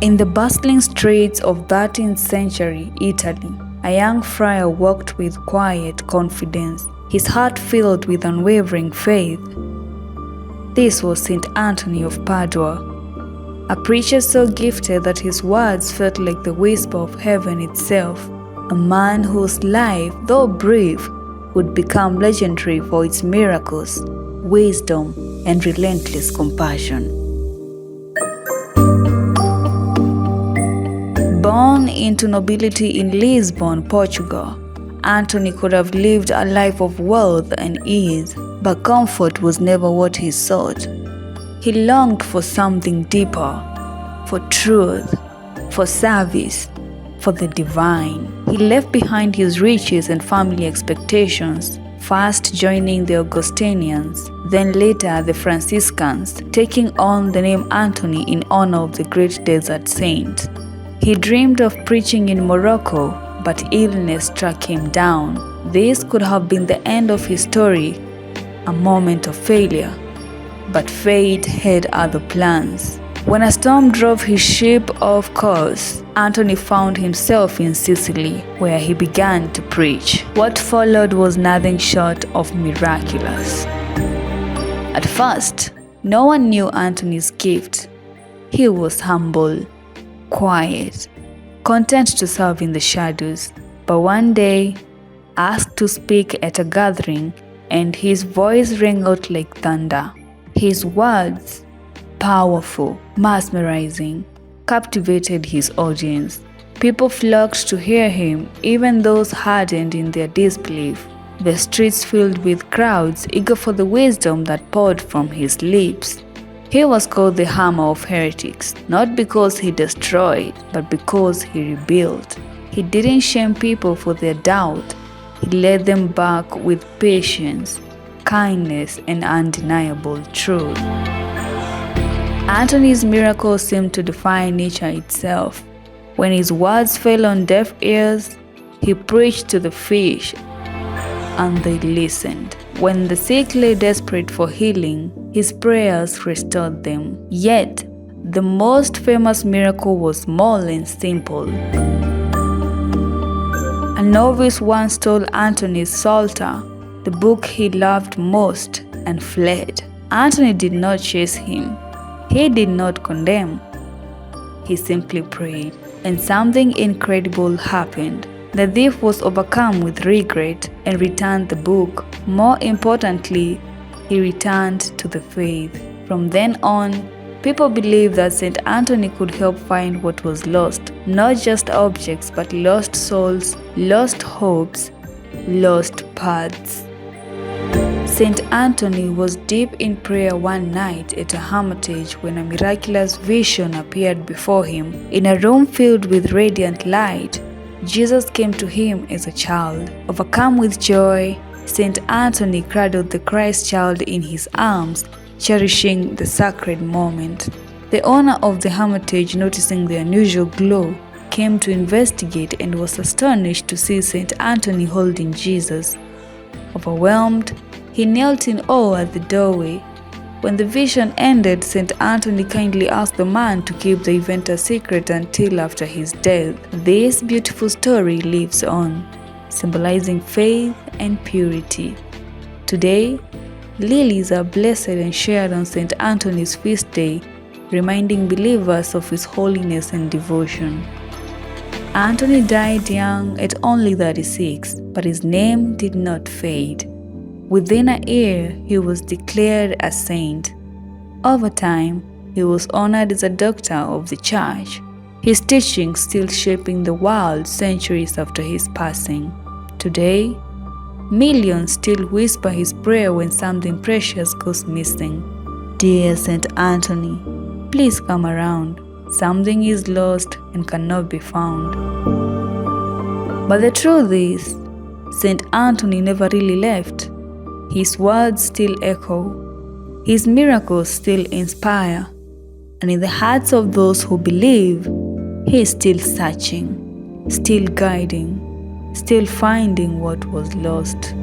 In the bustling streets of 13th century Italy, a young friar walked with quiet confidence, his heart filled with unwavering faith. This was St. Anthony of Padua, a preacher so gifted that his words felt like the whisper of heaven itself, a man whose life, though brief, would become legendary for its miracles, wisdom, and relentless compassion. Born into nobility in Lisbon, Portugal, Anthony could have lived a life of wealth and ease, but comfort was never what he sought. He longed for something deeper, for truth, for service, for the divine. He left behind his riches and family expectations, first joining the Augustinians, then later the Franciscans, taking on the name Anthony in honor of the great desert saint. He dreamed of preaching in Morocco, but illness struck him down. This could have been the end of his story, a moment of failure. But fate had other plans. When a storm drove his ship off course, Anthony found himself in Sicily, where he began to preach. What followed was nothing short of miraculous. At first, no one knew Anthony's gift. He was humble, quiet, content to serve in the shadows. But one day, asked to speak at a gathering, and his voice rang out like thunder. His words, powerful, mesmerizing, captivated his audience. People flocked to hear him, even those hardened in their disbelief. The streets filled with crowds eager for the wisdom that poured from his lips. He was called the hammer of heretics, not because he destroyed, but because he rebuilt. He didn't shame people for their doubt. He led them back with patience, kindness, and undeniable truth. Anthony's miracles seemed to defy nature itself. When his words fell on deaf ears, he preached to the fish, and they listened. When the sick lay desperate for healing, his prayers restored them. Yet, the most famous miracle was small and simple. A novice once stole Anthony's psalter, the book he loved most, and fled. Anthony did not chase him. He did not condemn. He simply prayed, and something incredible happened. The thief was overcome with regret and returned the book. More importantly, he returned to the faith. From then on, people believed that St. Anthony could help find what was lost, not just objects, but lost souls, lost hopes, lost paths. St. Anthony was deep in prayer one night at a hermitage when a miraculous vision appeared before him. In a room filled with radiant light, Jesus came to him as a child. Overcome with joy, St. Anthony cradled the Christ child in his arms, cherishing the sacred moment. The owner of the hermitage, noticing the unusual glow, came to investigate and was astonished to see St. Anthony holding Jesus. Overwhelmed, he knelt in awe at the doorway. When the vision ended, St. Anthony kindly asked the man to keep the event a secret until after his death. This beautiful story lives on, symbolizing faith and purity. Today, lilies are blessed and shared on St. Anthony's feast day, reminding believers of his holiness and devotion. Anthony died young at only 36, but his name did not fade. Within a year, he was declared a saint. Over time, he was honored as a doctor of the church, his teachings still shaping the world centuries after his passing. Today, millions still whisper his prayer when something precious goes missing. Dear St. Anthony, please come around. Something is lost and cannot be found. But the truth is, St. Anthony never really left. His words still echo. His miracles still inspire. And in the hearts of those who believe, he is still searching, still guiding, still finding what was lost.